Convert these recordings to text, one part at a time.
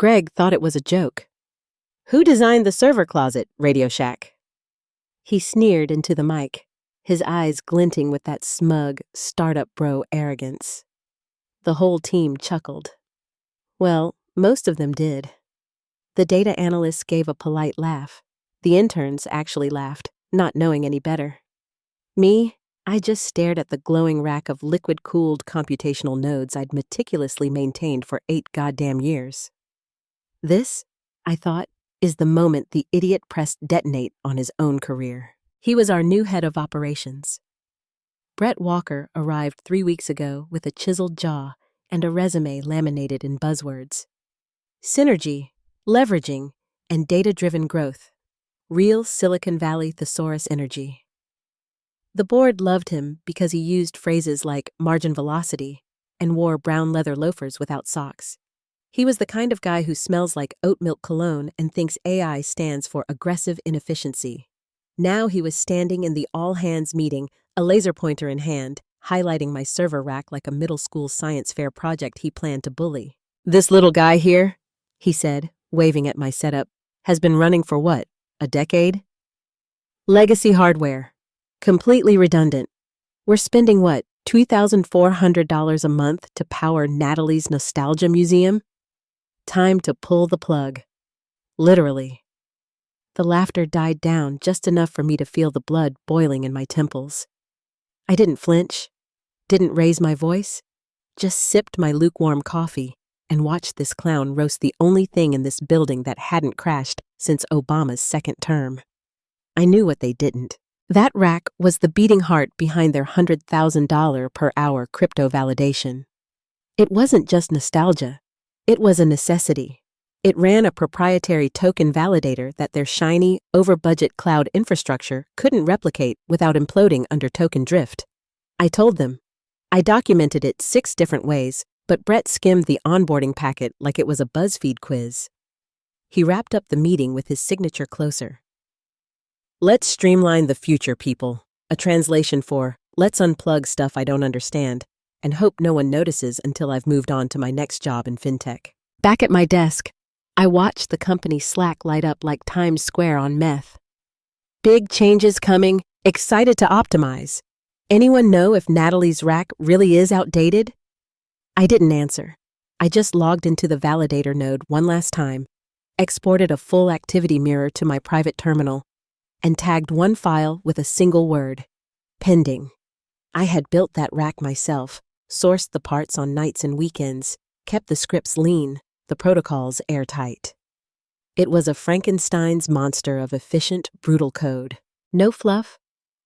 Greg thought it was a joke. "Who designed the server closet, Radio Shack?" He sneered into the mic, his eyes glinting with that smug, startup bro arrogance. The whole team chuckled. Well, most of them did. The data analysts gave a polite laugh. The interns actually laughed, not knowing any better. Me, I just stared at the glowing rack of liquid-cooled computational nodes I'd meticulously maintained for 8 goddamn years. This, I thought, is the moment the idiot pressed detonate on his own career. He was our new head of operations. Brett Walker arrived 3 weeks ago with a chiseled jaw and a resume laminated in buzzwords. Synergy, leveraging, and data-driven growth. Real Silicon Valley thesaurus energy. The board loved him because he used phrases like margin velocity and wore brown leather loafers without socks. He was the kind of guy who smells like oat milk cologne and thinks AI stands for aggressive inefficiency. Now he was standing in the all-hands meeting, a laser pointer in hand, highlighting my server rack like a middle school science fair project he planned to bully. "This little guy here," he said, waving at my setup, "has been running for what, a decade? Legacy hardware. Completely redundant. We're spending what, $2,400 a month to power Natalie's Nostalgia Museum? Time to pull the plug. Literally." The laughter died down just enough for me to feel the blood boiling in my temples. I didn't flinch, didn't raise my voice, just sipped my lukewarm coffee and watched this clown roast the only thing in this building that hadn't crashed since Obama's second term. I knew what they didn't. That rack was the beating heart behind their $100,000 per hour crypto validation. It wasn't just nostalgia. It was a necessity. It ran a proprietary token validator that their shiny, over-budget cloud infrastructure couldn't replicate without imploding under token drift. I told them. I documented it 6 different ways, but Brett skimmed the onboarding packet like it was a BuzzFeed quiz. He wrapped up the meeting with his signature closer. "Let's streamline the future, people," a translation for, "let's unplug stuff I don't understand, and hope no one notices until I've moved on to my next job in fintech." Back at my desk, I watched the company Slack light up like Times Square on meth. "Big changes coming, excited to optimize. Anyone know if Natalie's rack really is outdated?" I didn't answer. I just logged into the validator node one last time, exported a full activity mirror to my private terminal, and tagged one file with a single word: pending. I had built that rack myself, sourced the parts on nights and weekends, kept the scripts lean, the protocols airtight. It was a Frankenstein's monster of efficient, brutal code. No fluff,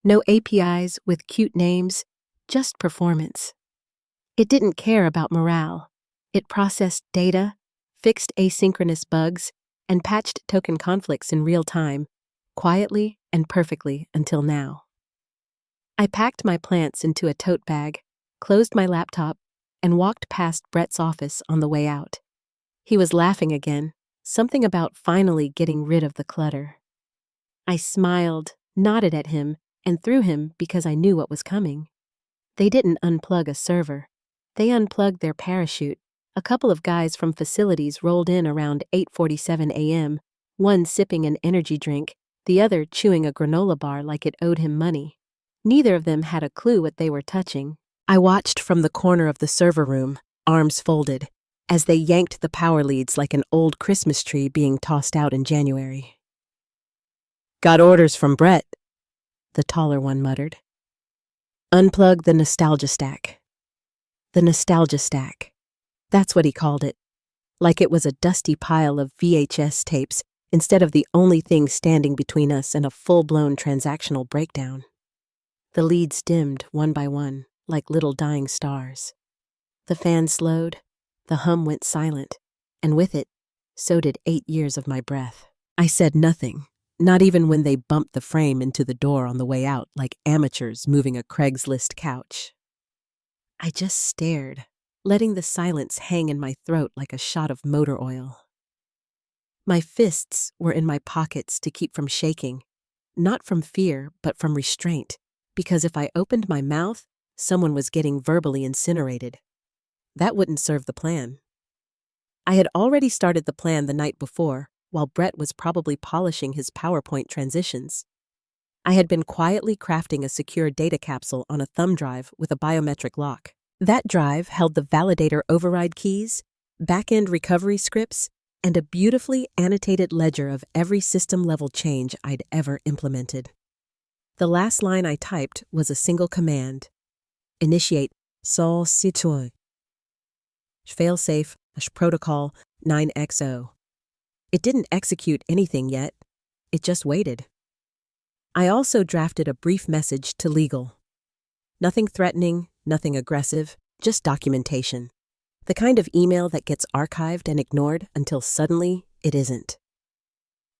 no APIs with cute names, just performance. It didn't care about morale. It processed data, fixed asynchronous bugs, and patched token conflicts in real time, quietly and perfectly until now. I packed my plants into a tote bag, closed my laptop, and walked past Brett's office on the way out. He was laughing again, something about finally getting rid of the clutter. I smiled, nodded at him, and threw him because I knew what was coming. They didn't unplug a server. They unplugged their parachute. A couple of guys from facilities rolled in around 8:47 a.m., one sipping an energy drink, the other chewing a granola bar like it owed him money. Neither of them had a clue what they were touching. I watched from the corner of the server room, arms folded, as they yanked the power leads like an old Christmas tree being tossed out in January. "Got orders from Brett," the taller one muttered. "Unplug the nostalgia stack." The nostalgia stack. That's what he called it. Like it was a dusty pile of VHS tapes instead of the only thing standing between us and a full-blown transactional breakdown. The leads dimmed one by one, like little dying stars. The fan slowed, the hum went silent, and with it, so did 8 years of my breath. I said nothing, not even when they bumped the frame into the door on the way out like amateurs moving a Craigslist couch. I just stared, letting the silence hang in my throat like a shot of motor oil. My fists were in my pockets to keep from shaking, not from fear, but from restraint, because if I opened my mouth, someone was getting verbally incinerated. That wouldn't serve the plan. I had already started the plan the night before, while Brett was probably polishing his PowerPoint transitions. I had been quietly crafting a secure data capsule on a thumb drive with a biometric lock. That drive held the validator override keys, back-end recovery scripts, and a beautifully annotated ledger of every system-level change I'd ever implemented. The last line I typed was a single command: initiate sans citoyen. Failsafe protocol 9XO. It didn't execute anything yet. It just waited. I also drafted a brief message to legal. Nothing threatening, nothing aggressive, just documentation. The kind of email that gets archived and ignored until suddenly it isn't.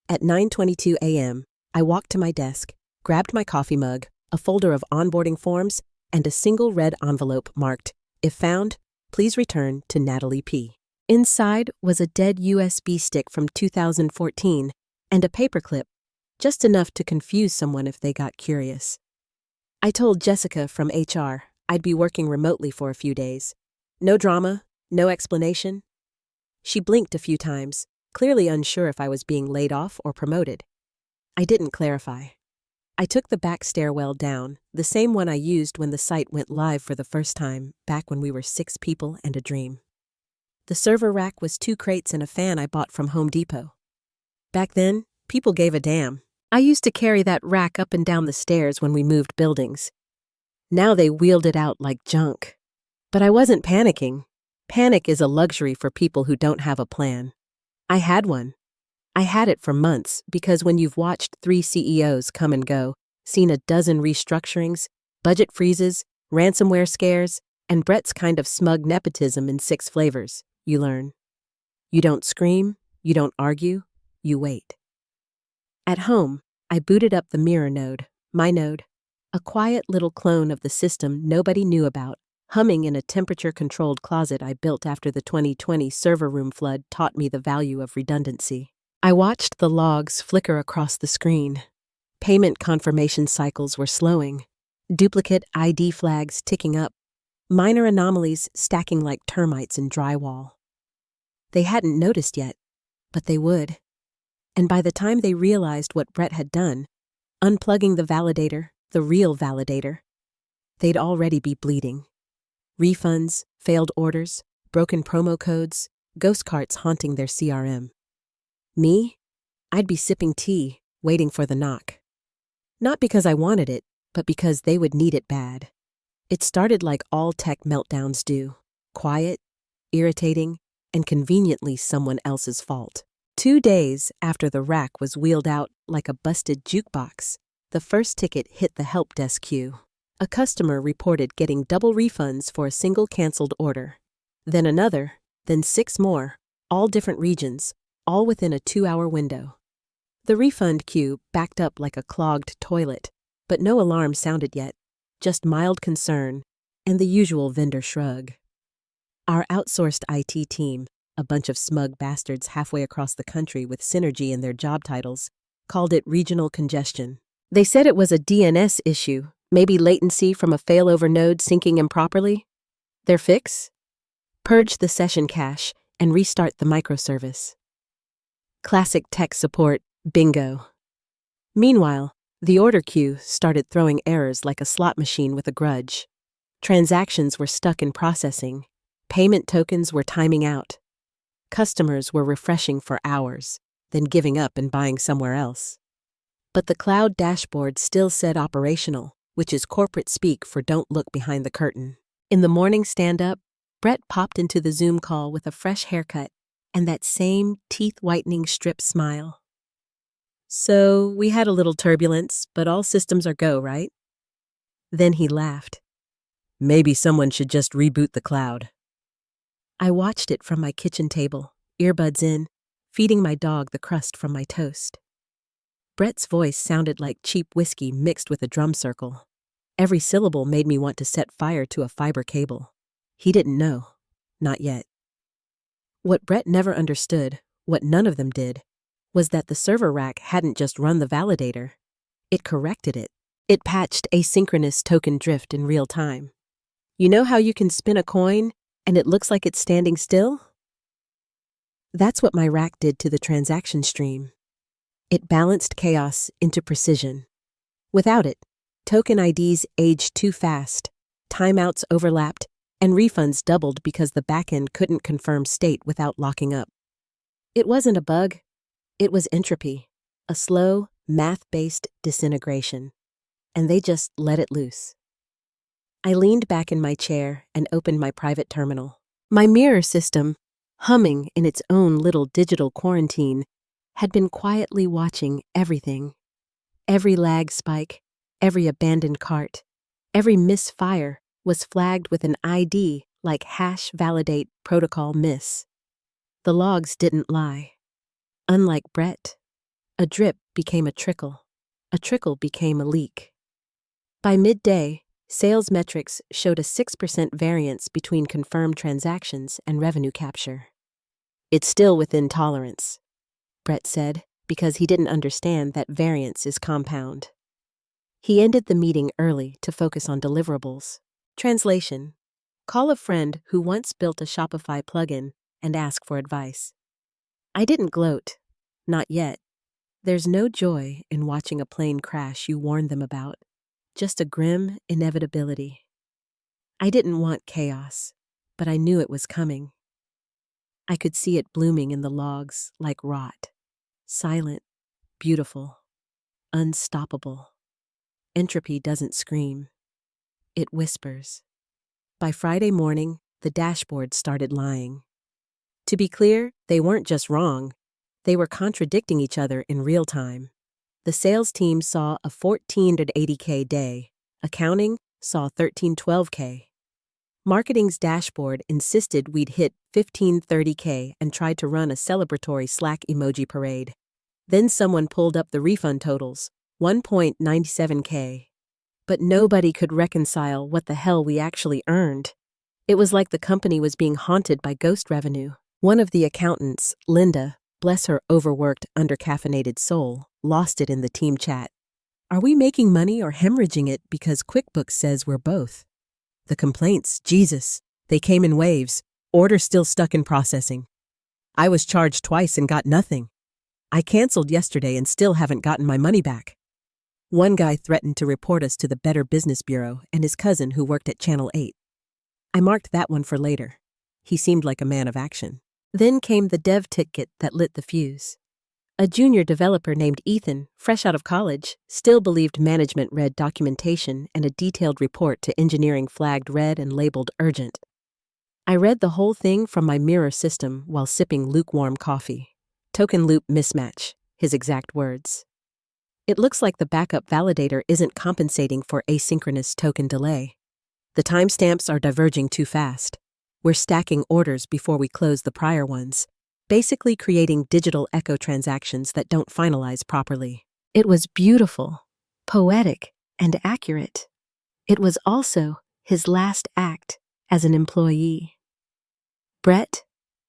At 9:22 a.m., I walked to my desk, grabbed my coffee mug, a folder of onboarding forms, and a single red envelope marked, "If found, please return to Natalie P." Inside was a dead USB stick from 2014 and a paperclip, just enough to confuse someone if they got curious. I told Jessica from HR I'd be working remotely for a few days. No drama, no explanation. She blinked a few times, clearly unsure if I was being laid off or promoted. I didn't clarify. I took the back stairwell down, the same one I used when the site went live for the first time, back when we were 6 people and a dream. The server rack was 2 crates and a fan I bought from Home Depot. Back then, people gave a damn. I used to carry that rack up and down the stairs when we moved buildings. Now they wheeled it out like junk. But I wasn't panicking. Panic is a luxury for people who don't have a plan. I had one. I had it for months because when you've watched 3 CEOs come and go, seen a dozen restructurings, budget freezes, ransomware scares, and Brett's kind of smug nepotism in 6 flavors, you learn. You don't scream, you don't argue, you wait. At home, I booted up the mirror node, my node, a quiet little clone of the system nobody knew about, humming in a temperature-controlled closet I built after the 2020 server room flood taught me the value of redundancy. I watched the logs flicker across the screen. Payment confirmation cycles were slowing, duplicate ID flags ticking up, minor anomalies stacking like termites in drywall. They hadn't noticed yet, but they would. And by the time they realized what Brett had done, unplugging the validator, the real validator, they'd already be bleeding. Refunds, failed orders, broken promo codes, ghost carts haunting their CRM. Me? I'd be sipping tea, waiting for the knock. Not because I wanted it, but because they would need it bad. It started like all tech meltdowns do, quiet, irritating, and conveniently someone else's fault. 2 days after the rack was wheeled out like a busted jukebox, the first ticket hit the help desk queue. A customer reported getting double refunds for a single canceled order. Then another, then 6 more, all different regions, all within a 2-hour window. The refund queue backed up like a clogged toilet, but no alarm sounded yet, just mild concern and the usual vendor shrug. Our outsourced IT team, a bunch of smug bastards halfway across the country with synergy in their job titles, called it regional congestion. They said it was a DNS issue, maybe latency from a failover node syncing improperly. Their fix? Purge the session cache and restart the microservice. Classic tech support, bingo. Meanwhile, the order queue started throwing errors like a slot machine with a grudge. Transactions were stuck in processing. Payment tokens were timing out. Customers were refreshing for hours, then giving up and buying somewhere else. But the cloud dashboard still said operational, which is corporate speak for don't look behind the curtain. In the morning stand-up, Brett popped into the Zoom call with a fresh haircut and that same teeth-whitening strip smile. "So, we had a little turbulence, but all systems are go, right?" Then he laughed. "Maybe someone should just reboot the cloud." I watched it from my kitchen table, earbuds in, feeding my dog the crust from my toast. Brett's voice sounded like cheap whiskey mixed with a drum circle. Every syllable made me want to set fire to a fiber cable. He didn't know. Not yet. What Brett never understood, what none of them did, was that the server rack hadn't just run the validator. It corrected it. It patched asynchronous token drift in real time. You know how you can spin a coin and it looks like it's standing still? That's what my rack did to the transaction stream. It balanced chaos into precision. Without it, token IDs aged too fast, timeouts overlapped, and refunds doubled because the backend couldn't confirm state without locking up. It wasn't a bug, it was entropy, a slow, math-based disintegration, and they just let it loose. I leaned back in my chair and opened my private terminal. My mirror system, humming in its own little digital quarantine, had been quietly watching everything. Every lag spike, every abandoned cart, every misfire was flagged with an ID like hash validate protocol miss. The logs didn't lie. Unlike Brett, a drip became a trickle became a leak. By midday, sales metrics showed a 6% variance between confirmed transactions and revenue capture. It's still within tolerance, Brett said, because he didn't understand that variance is compound. He ended the meeting early to focus on deliverables. Translation: call a friend who once built a Shopify plugin and ask for advice. I didn't gloat. Not yet. There's no joy in watching a plane crash you warned them about, just a grim inevitability. I didn't want chaos, but I knew it was coming. I could see it blooming in the logs like rot. Silent, beautiful, unstoppable. Entropy doesn't scream. It whispers. By Friday morning, the dashboard started lying. To be clear, they weren't just wrong. They were contradicting each other in real time. The sales team saw a 1480K day. Accounting saw 1312K. Marketing's dashboard insisted we'd hit 1530K and tried to run a celebratory Slack emoji parade. Then someone pulled up the refund totals, 1.97K. But nobody could reconcile what the hell we actually earned. It was like the company was being haunted by ghost revenue. One of the accountants, Linda, bless her overworked, undercaffeinated soul, lost it in the team chat. Are we making money or hemorrhaging it because QuickBooks says we're both? The complaints, Jesus, they came in waves. Order still stuck in processing. I was charged twice and got nothing. I canceled yesterday and still haven't gotten my money back. One guy threatened to report us to the Better Business Bureau and his cousin who worked at Channel 8. I marked that one for later. He seemed like a man of action. Then came the dev ticket that lit the fuse. A junior developer named Ethan, fresh out of college, still believed management read documentation and a detailed report to engineering flagged red and labeled urgent. I read the whole thing from my mirror system while sipping lukewarm coffee. Token loop mismatch, his exact words. It looks like the backup validator isn't compensating for asynchronous token delay. The timestamps are diverging too fast. We're stacking orders before we close the prior ones, basically creating digital echo transactions that don't finalize properly. It was beautiful, poetic, and accurate. It was also his last act as an employee. Brett,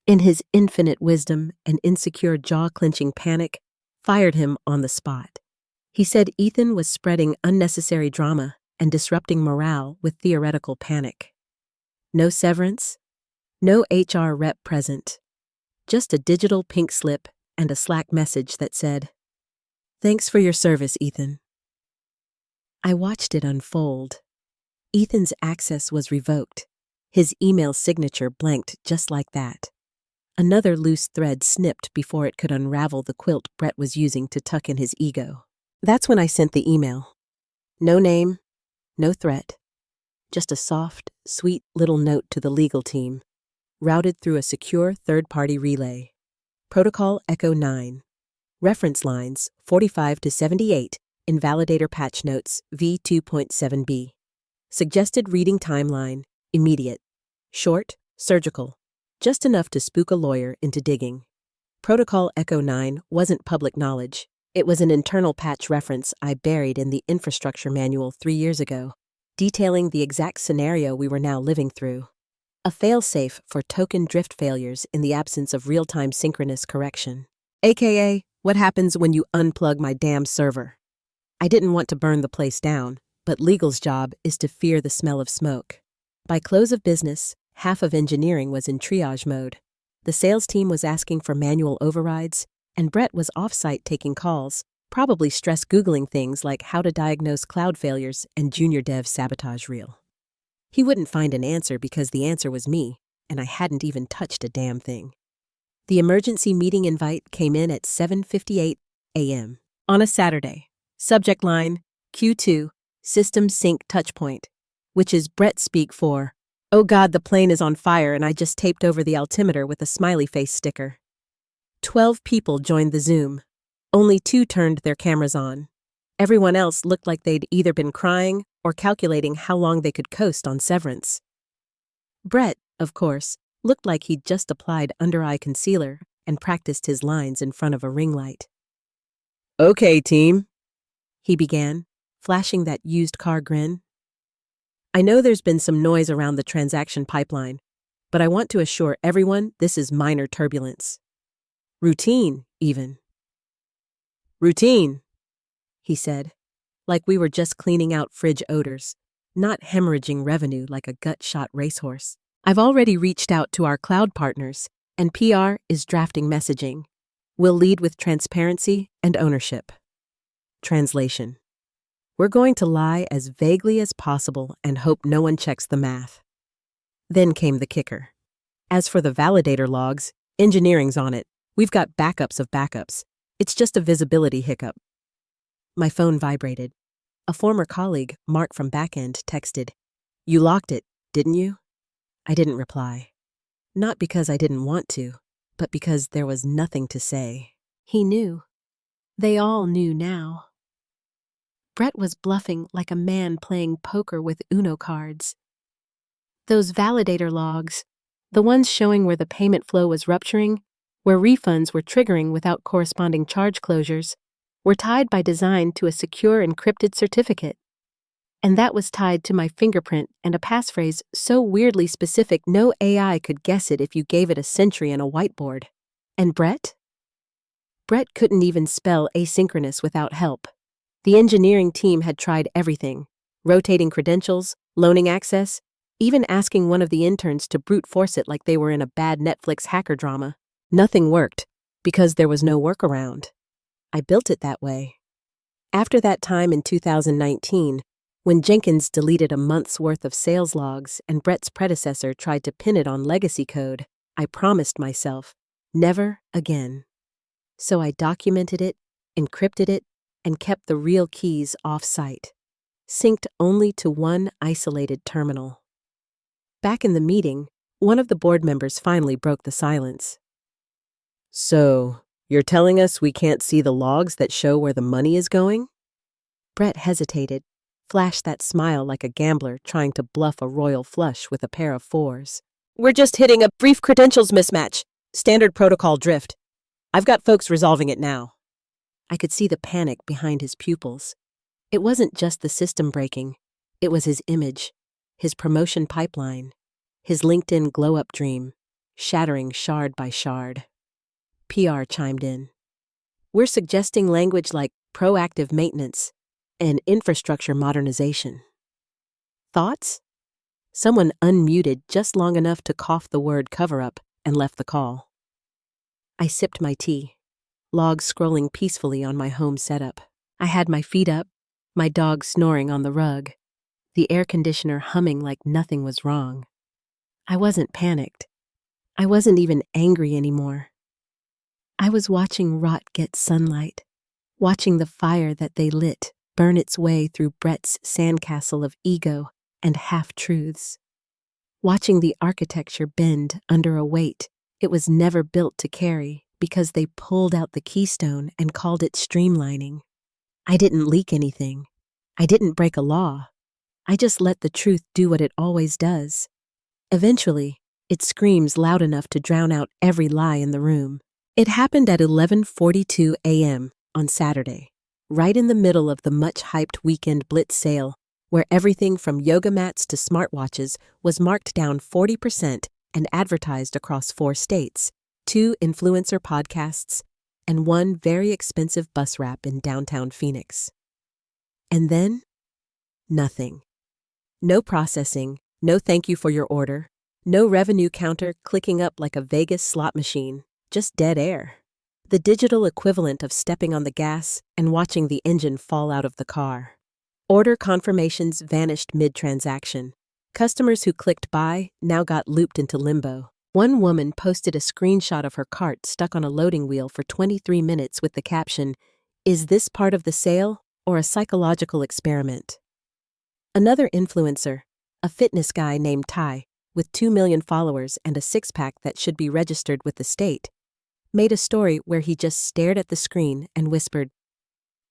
in his infinite wisdom and insecure jaw-clenching panic, fired him on the spot. He said Ethan was spreading unnecessary drama and disrupting morale with theoretical panic. No severance, no HR rep present. Just a digital pink slip and a Slack message that said, "Thanks for your service, Ethan." I watched it unfold. Ethan's access was revoked. His email signature blanked just like that. Another loose thread snipped before it could unravel the quilt Brett was using to tuck in his ego. That's when I sent the email. No name, no threat. Just a soft, sweet little note to the legal team, routed through a secure third-party relay. Protocol Echo 9. Reference lines 45 to 78 in Validator Patch Notes V2.7b. Suggested reading timeline, immediate. Short, surgical. Just enough to spook a lawyer into digging. Protocol Echo 9 wasn't public knowledge. It was an internal patch reference I buried in the infrastructure manual 3 years ago, detailing the exact scenario we were now living through. A failsafe for token drift failures in the absence of real-time synchronous correction. AKA, what happens when you unplug my damn server? I didn't want to burn the place down, but legal's job is to fear the smell of smoke. By close of business, half of engineering was in triage mode. The sales team was asking for manual overrides, and Brett was off-site taking calls, probably stress Googling things like how to diagnose cloud failures and junior dev sabotage reel. He wouldn't find an answer because the answer was me, and I hadn't even touched a damn thing. The emergency meeting invite came in at 7:58 a.m. on a Saturday. Subject line, Q2, System Sync Touchpoint, which is Brett speak for, "Oh God, the plane is on fire and I just taped over the altimeter with a smiley face sticker." 12 people joined the Zoom. Only 2 turned their cameras on. Everyone else looked like they'd either been crying or calculating how long they could coast on severance. Brett, of course, looked like he'd just applied under-eye concealer and practiced his lines in front of a ring light. "Okay, team," he began, flashing that used car grin. "I know there's been some noise around the transaction pipeline, but I want to assure everyone this is minor turbulence. Routine, even." "Routine," he said, like we were just cleaning out fridge odors, not hemorrhaging revenue like a gut-shot racehorse. "I've already reached out to our cloud partners, and PR is drafting messaging. We'll lead with transparency and ownership." Translation: We're going to lie as vaguely as possible and hope no one checks the math. Then came the kicker. As for the validator logs, engineering's on it. We've got backups of backups. It's just a visibility hiccup. My phone vibrated. A former colleague, Mark from Backend, texted, "You locked it, didn't you?" I didn't reply. Not because I didn't want to, but because there was nothing to say. He knew. They all knew now. Brett was bluffing like a man playing poker with Uno cards. Those validator logs, the ones showing where the payment flow was rupturing, where refunds were triggering without corresponding charge closures, were tied by design to a secure encrypted certificate. And that was tied to my fingerprint and a passphrase so weirdly specific no AI could guess it if you gave it a century and a whiteboard. And Brett? Brett couldn't even spell asynchronous without help. The engineering team had tried everything, rotating credentials, loaning access, even asking one of the interns to brute force it like they were in a bad Netflix hacker drama. Nothing worked, because there was no workaround. I built it that way. After that time in 2019, when Jenkins deleted a month's worth of sales logs and Brett's predecessor tried to pin it on legacy code, I promised myself, never again. So I documented it, encrypted it, and kept the real keys off-site, synced only to one isolated terminal. Back in the meeting, one of the board members finally broke the silence. "So, you're telling us we can't see the logs that show where the money is going?" Brett hesitated, flashed that smile like a gambler trying to bluff a royal flush with a pair of 4s. "We're just hitting a brief credentials mismatch. Standard protocol drift. I've got folks resolving it now." I could see the panic behind his pupils. It wasn't just the system breaking. It was his image, his promotion pipeline, his LinkedIn glow-up dream, shattering shard by shard. PR chimed in. "We're suggesting language like proactive maintenance and infrastructure modernization." Thoughts? Someone unmuted just long enough to cough the word cover-up and left the call. I sipped my tea, logs scrolling peacefully on my home setup. I had my feet up, my dog snoring on the rug, the air conditioner humming like nothing was wrong. I wasn't panicked. I wasn't even angry anymore. I was watching rot get sunlight, watching the fire that they lit burn its way through Brett's sandcastle of ego and half-truths, watching the architecture bend under a weight it was never built to carry because they pulled out the keystone and called it streamlining. I didn't leak anything. I didn't break a law. I just let the truth do what it always does. Eventually, it screams loud enough to drown out every lie in the room. It happened at 11:42 a.m. on Saturday, right in the middle of the much-hyped weekend blitz sale, where everything from yoga mats to smartwatches was marked down 40% and advertised across 4 states, 2 influencer podcasts, and 1 very expensive bus wrap in downtown Phoenix. And then, nothing. No processing, no thank you for your order, No revenue counter clicking up like a Vegas slot machine, just dead air. The digital equivalent of stepping on the gas and watching the engine fall out of the car. Order confirmations vanished mid-transaction. Customers who clicked buy now got looped into limbo. One woman posted a screenshot of her cart stuck on a loading wheel for 23 minutes with the caption, "Is this part of the sale or a psychological experiment?" Another influencer, a fitness guy named Ty, with 2 million followers and a six-pack that should be registered with the state, made a story where he just stared at the screen and whispered,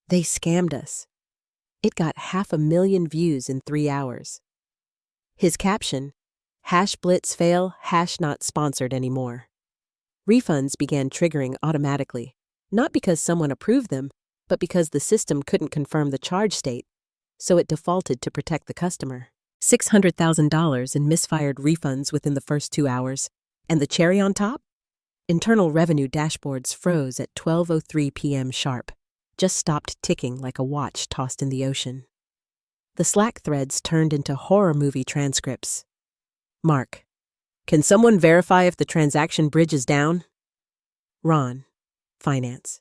"They scammed us." It got 500,000 views in 3 hours. His caption, "Blitz fail, not sponsored anymore." Refunds began triggering automatically, not because someone approved them, but because the system couldn't confirm the charge state, so it defaulted to protect the customer. $600,000 in misfired refunds within the first 2 hours. And the cherry on top? Internal revenue dashboards froze at 12:03 p.m. sharp, just stopped ticking like a watch tossed in the ocean. The Slack threads turned into horror movie transcripts. Mark, can someone verify if the transaction bridge is down? Ron, finance.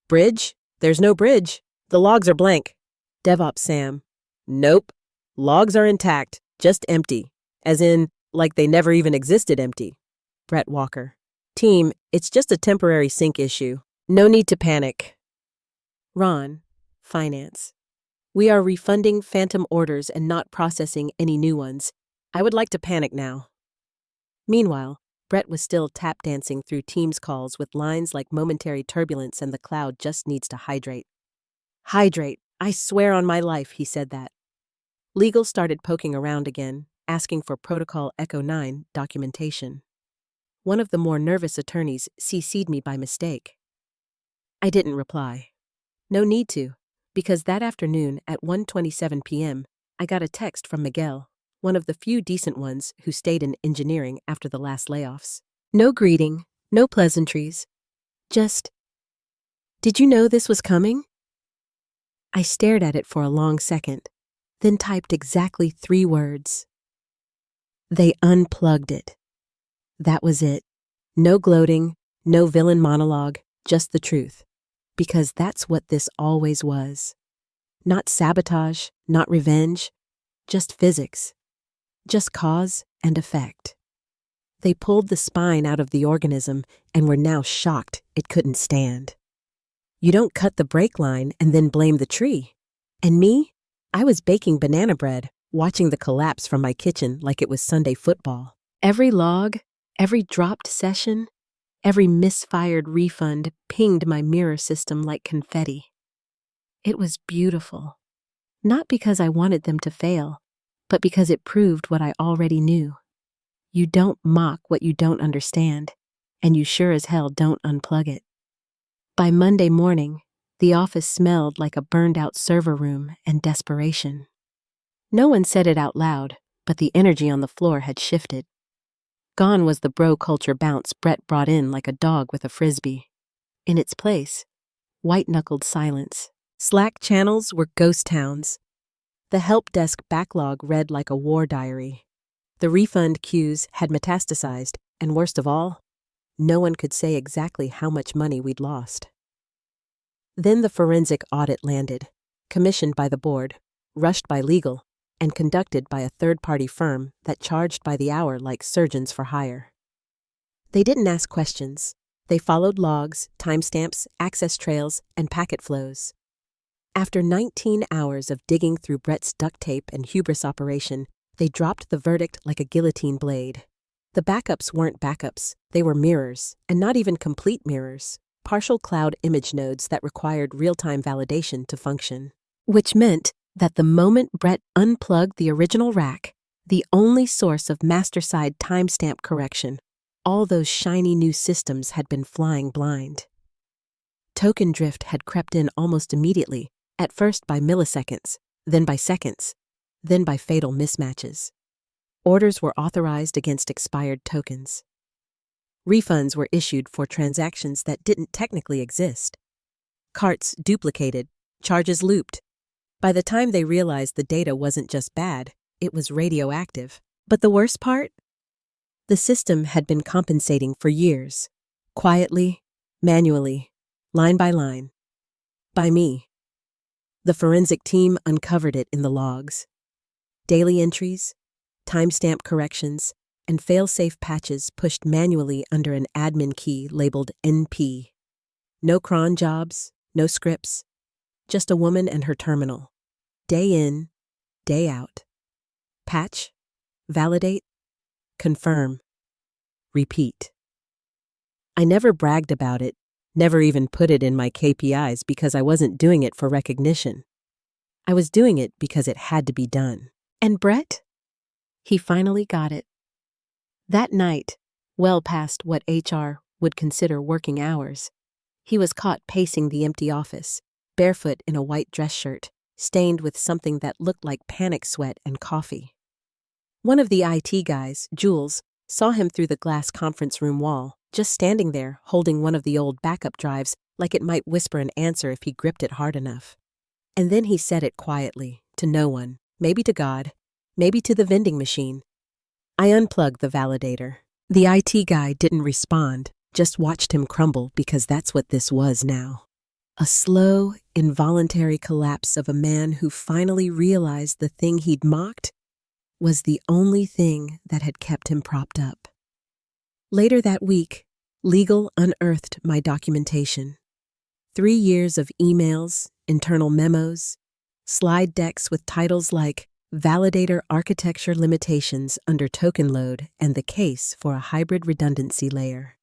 Bridge? There's no bridge. The logs are blank. DevOps Sam. Nope. Logs are intact, just empty. As in, like they never even existed empty. Brett Walker. Team, it's just a temporary sync issue. No need to panic. Ron, finance. We are refunding phantom orders and not processing any new ones. I would like to panic now. Meanwhile, Brett was still tap dancing through Teams calls with lines like momentary turbulence and the cloud just needs to hydrate. Hydrate, I swear on my life he said that. Legal started poking around again, asking for Protocol Echo 9 documentation. One of the more nervous attorneys CC'd me by mistake. I didn't reply. No need to, because that afternoon at 1:27 p.m., I got a text from Miguel, one of the few decent ones who stayed in engineering after the last layoffs. No greeting, no pleasantries. Just, "Did you know this was coming?" I stared at it for a long second, then typed exactly 3 words. They unplugged it. That was it. No gloating, no villain monologue, just the truth. Because that's what this always was. Not sabotage, not revenge, just physics. Just cause and effect. They pulled the spine out of the organism and were now shocked it couldn't stand. You don't cut the brake line and then blame the tree. And me? I was baking banana bread, watching the collapse from my kitchen like it was Sunday football. Every log, every dropped session, every misfired refund pinged my mirror system like confetti. It was beautiful. Not because I wanted them to fail, but because it proved what I already knew. You don't mock what you don't understand, and you sure as hell don't unplug it. By Monday morning, the office smelled like a burned-out server room and desperation. No one said it out loud, but the energy on the floor had shifted. Gone was the bro culture bounce Brett brought in like a dog with a frisbee. In its place, white-knuckled silence. Slack channels were ghost towns. The help desk backlog read like a war diary. The refund queues had metastasized, and worst of all, no one could say exactly how much money we'd lost. Then the forensic audit landed, commissioned by the board, rushed by legal, and conducted by a third-party firm that charged by the hour like surgeons for hire. They didn't ask questions. They followed logs, timestamps, access trails, and packet flows. After 19 hours of digging through Brett's duct tape and hubris operation, they dropped the verdict like a guillotine blade. The backups weren't backups, they were mirrors, and not even complete mirrors, partial cloud image nodes that required real-time validation to function. Which meant that the moment Brett unplugged the original rack, the only source of master-side timestamp correction, all those shiny new systems had been flying blind. Token drift had crept in almost immediately, at first by milliseconds, then by seconds, then by fatal mismatches. Orders were authorized against expired tokens. Refunds were issued for transactions that didn't technically exist. Carts duplicated, charges looped. By the time they realized the data wasn't just bad, it was radioactive. But the worst part? The system had been compensating for years, quietly, manually, line by line. By me. The forensic team uncovered it in the logs. Daily entries, timestamp corrections, and fail-safe patches pushed manually under an admin key labeled NP. No cron jobs, no scripts, just a woman and her terminal. Day in, day out. Patch, validate, confirm, repeat. I never bragged about it, never even put it in my KPIs because I wasn't doing it for recognition. I was doing it because it had to be done. And Brett? He finally got it. That night, well past what HR would consider working hours, he was caught pacing the empty office, barefoot in a white dress shirt, stained with something that looked like panic sweat and coffee. One of the IT guys, Jules, saw him through the glass conference room wall, just standing there, holding one of the old backup drives like it might whisper an answer if he gripped it hard enough. And then he said it quietly, to no one, maybe to God, maybe to the vending machine. I unplugged the validator. The IT guy didn't respond, just watched him crumble because that's what this was now. A slow, involuntary collapse of a man who finally realized the thing he'd mocked was the only thing that had kept him propped up. Later that week, legal unearthed my documentation. 3 years of emails, internal memos, slide decks with titles like Validator Architecture Limitations under Token Load and the Case for a Hybrid Redundancy Layer.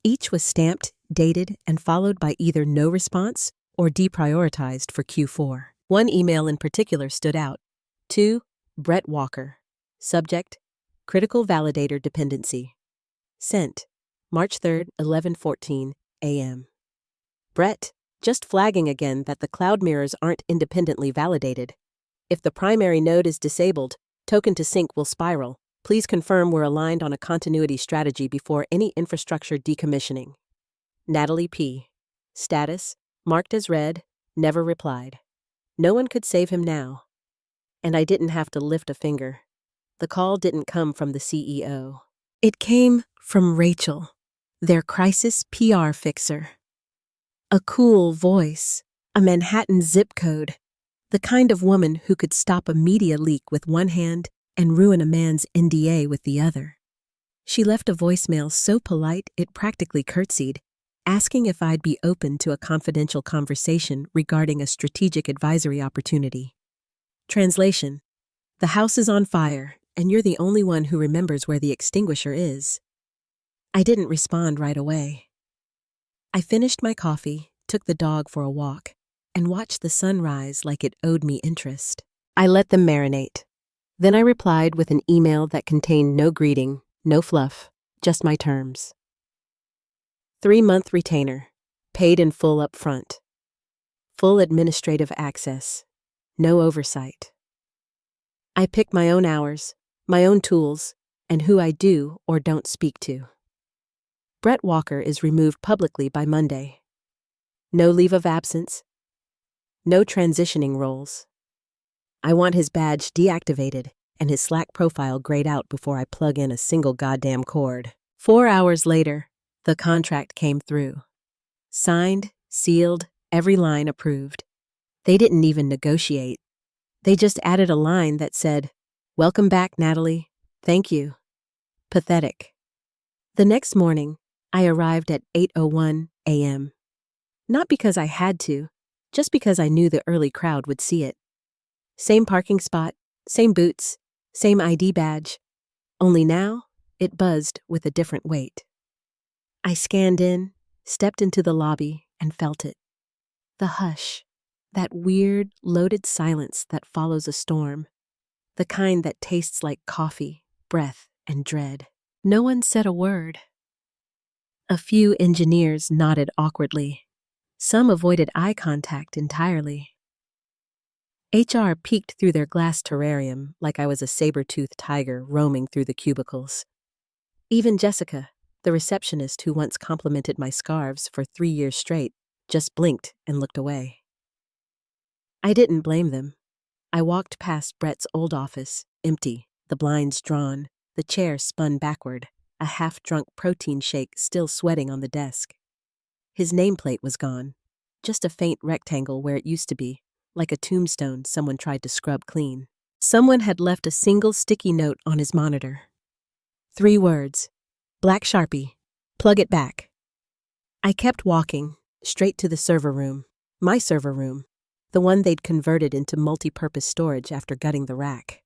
Each was stamped, dated, and followed by either no response or deprioritized for Q4. One email in particular stood out. To Brett Walker. Subject, Critical Validator Dependency. Sent, March 3rd, 11:14 a.m. Brett, just flagging again that the cloud mirrors aren't independently validated. If the primary node is disabled, token to sync will spiral. Please confirm we're aligned on a continuity strategy before any infrastructure decommissioning. Natalie P. Status, marked as read, never replied. No one could save him now. And I didn't have to lift a finger. The call didn't come from the CEO. It came from Rachel, their crisis PR fixer. A cool voice, a Manhattan zip code, the kind of woman who could stop a media leak with one hand and ruin a man's NDA with the other. She left a voicemail so polite it practically curtsied, asking if I'd be open to a confidential conversation regarding a strategic advisory opportunity. Translation: The house is on fire, and you're the only one who remembers where the extinguisher is. I didn't respond right away. I finished my coffee, took the dog for a walk, and watched the sun rise like it owed me interest. I let them marinate. Then I replied with an email that contained no greeting, no fluff, just my terms. 3-month retainer, paid in full up front. Full administrative access, no oversight. I pick my own hours, my own tools, and who I do or don't speak to. Brett Walker is removed publicly by Monday. No leave of absence. No transitioning roles. I want his badge deactivated and his Slack profile grayed out before I plug in a single goddamn cord. 4 hours later, the contract came through. Signed, sealed, every line approved. They didn't even negotiate. They just added a line that said, "Welcome back, Natalie. Thank you." Pathetic. The next morning, I arrived at 8:01 a.m. Not because I had to, just because I knew the early crowd would see it. Same parking spot, same boots, same ID badge. Only now, it buzzed with a different weight. I scanned in, stepped into the lobby, and felt it. The hush, that weird, loaded silence that follows a storm. The kind that tastes like coffee, breath, and dread. No one said a word. A few engineers nodded awkwardly. Some avoided eye contact entirely. HR peeked through their glass terrarium like I was a saber-toothed tiger roaming through the cubicles. Even Jessica, the receptionist who once complimented my scarves for 3 years straight, just blinked and looked away. I didn't blame them. I walked past Brett's old office, empty, the blinds drawn, the chair spun backward. a half-drunk protein shake still sweating on the desk. His nameplate was gone, just a faint rectangle where it used to be, like a tombstone someone tried to scrub clean. Someone had left a single sticky note on his monitor. 3 words. Black Sharpie. Plug it back. I kept walking, straight to the server room. My server room. The one they'd converted into multi-purpose storage after gutting the rack.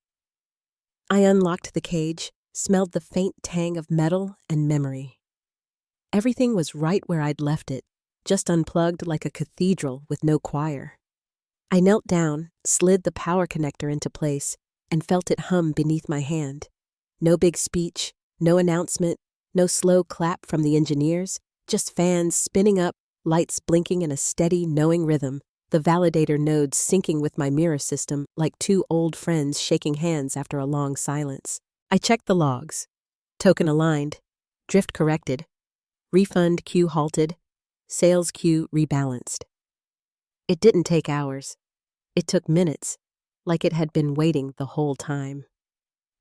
I unlocked the cage, smelled the faint tang of metal and memory. Everything was right where I'd left it, just unplugged like a cathedral with no choir. I knelt down, slid the power connector into place, and felt it hum beneath my hand. No big speech, no announcement, no slow clap from the engineers, just fans spinning up, lights blinking in a steady, knowing rhythm, the validator nodes syncing with my mirror system like 2 old friends shaking hands after a long silence. I checked the logs. Token aligned, drift corrected, refund queue halted, sales queue rebalanced. It didn't take hours. It took minutes, like it had been waiting the whole time.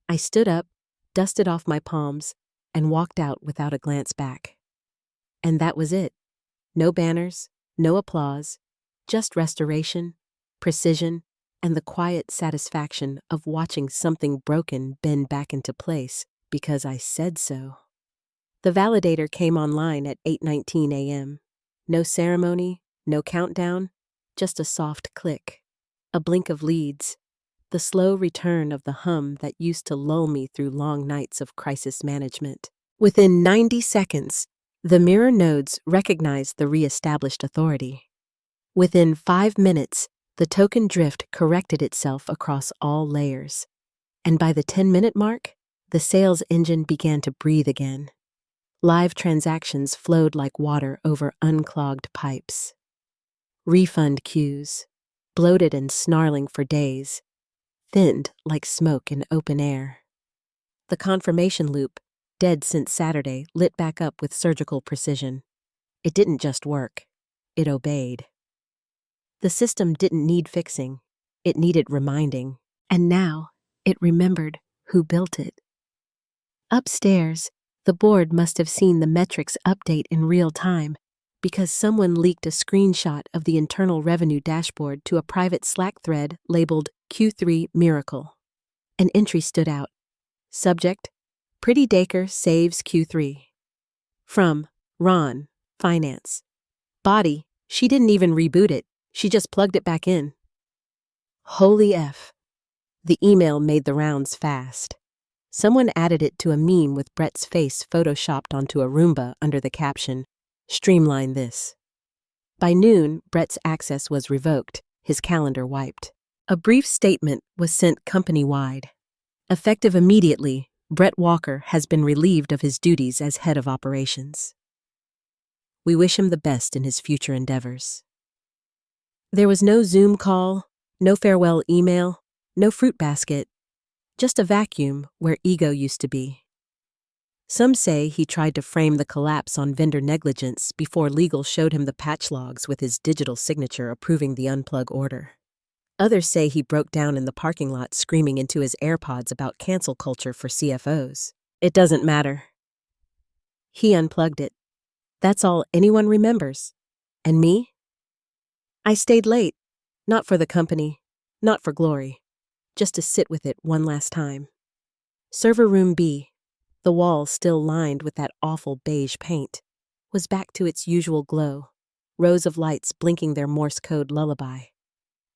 I stood up, dusted off my palms, and walked out without a glance back. And that was it. No banners, no applause, just restoration, precision, and the quiet satisfaction of watching something broken bend back into place because I said so. The validator came online at 8:19 a.m. No ceremony, no countdown, just a soft click, a blink of leads, the slow return of the hum that used to lull me through long nights of crisis management. Within 90 seconds, the mirror nodes recognized the re-established authority. Within 5 minutes, the token drift corrected itself across all layers. And by the 10-minute mark, the sales engine began to breathe again. Live transactions flowed like water over unclogged pipes. Refund queues, bloated and snarling for days, thinned like smoke in open air. The confirmation loop, dead since Saturday, lit back up with surgical precision. It didn't just work, it obeyed. The system didn't need fixing, it needed reminding, and now it remembered who built it. Upstairs, the board must have seen the metrics update in real time because someone leaked a screenshot of the internal revenue dashboard to a private Slack thread labeled Q3 Miracle. An entry stood out. Subject, Pretty Dacre saves Q3. From Ron, Finance. Body, she didn't even reboot it. She just plugged it back in. Holy F. The email made the rounds fast. Someone added it to a meme with Brett's face photoshopped onto a Roomba under the caption, Streamline this. By noon, Brett's access was revoked, his calendar wiped. A brief statement was sent company-wide. Effective immediately, Brett Walker has been relieved of his duties as head of operations. We wish him the best in his future endeavors. There was no Zoom call, no farewell email, no fruit basket, just a vacuum where ego used to be. Some say he tried to frame the collapse on vendor negligence before legal showed him the patch logs with his digital signature approving the unplug order. Others say he broke down in the parking lot screaming into his AirPods about cancel culture for CFOs. It doesn't matter. He unplugged it. That's all anyone remembers. And me? I stayed late, not for the company, not for glory, just to sit with it one last time. Server room B, the wall still lined with that awful beige paint, was back to its usual glow, rows of lights blinking their Morse code lullaby.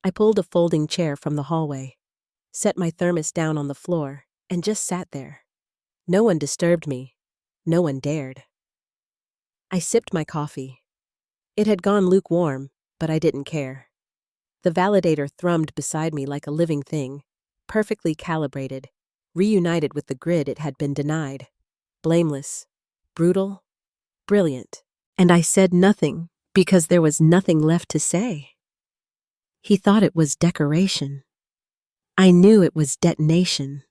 I pulled a folding chair from the hallway, set my thermos down on the floor, and just sat there. No one disturbed me. No one dared. I sipped my coffee. It had gone lukewarm, but I didn't care. The validator thrummed beside me like a living thing, perfectly calibrated, reunited with the grid it had been denied. Blameless, brutal, brilliant. And I said nothing because there was nothing left to say. He thought it was decoration. I knew it was detonation.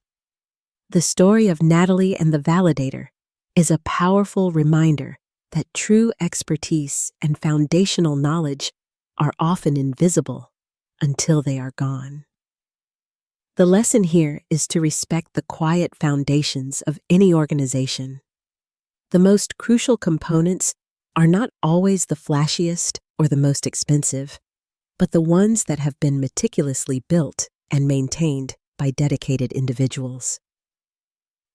The story of Natalie and the validator is a powerful reminder that true expertise and foundational knowledge are often invisible until they are gone. The lesson here is to respect the quiet foundations of any organization. The most crucial components are not always the flashiest or the most expensive, but the ones that have been meticulously built and maintained by dedicated individuals.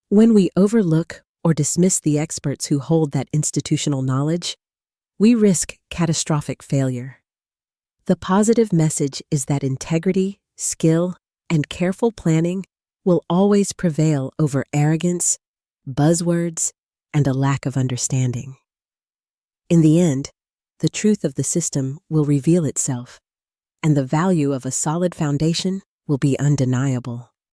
When we overlook or dismiss the experts who hold that institutional knowledge, we risk catastrophic failure. The positive message is that integrity, skill, and careful planning will always prevail over arrogance, buzzwords, and a lack of understanding. In the end, the truth of the system will reveal itself, and the value of a solid foundation will be undeniable.